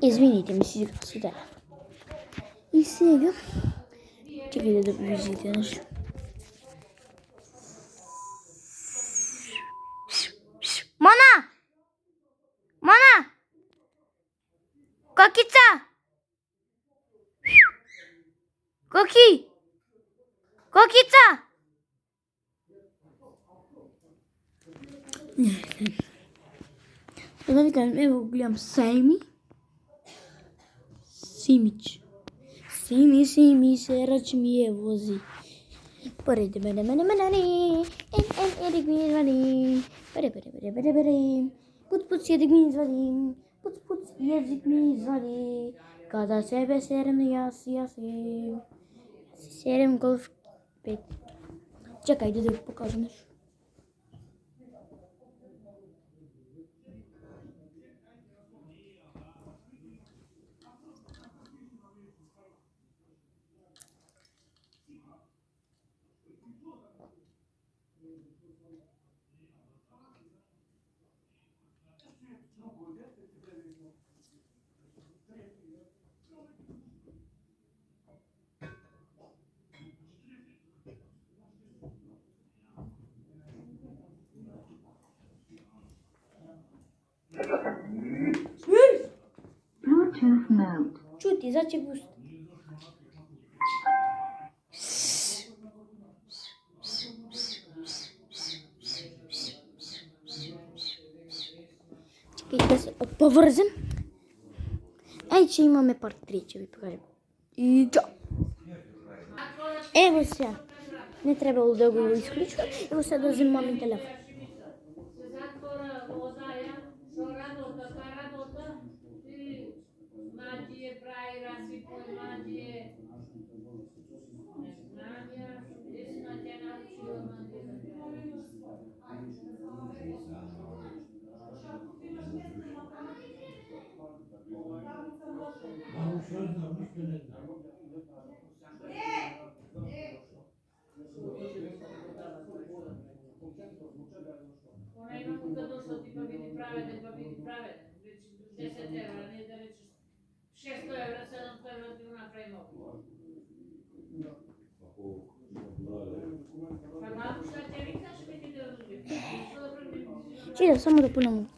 Извините ми си телефон. И сега чекайте да видите нещо. Мана! Мана! Кокица! Коки! Кокица! Да викам, ево гледам Сейми. Симич. Сими се ръч ми е вози. Парите мене. Едик ми извади. Паре. Пуц едик ми извади. Пуц език ми извади. Kada sebe serem јас серем голф 5. Чекај да ви покажам нешто. Bluetooth mode. Чути, заче густ. Чекай да се поврзем. Ей, че имаме парт 3, че ви покажем. И чао! Ево сега. Не требало да го изключвам. Ево сега да взем мамин телефон. Она има кога дошло ти па види праведен. 10 евра, не да речеш 600 евра, 700 евра ти го направим ово. Па малку што ќе викаш, ќе ти да Чекай, само да пунам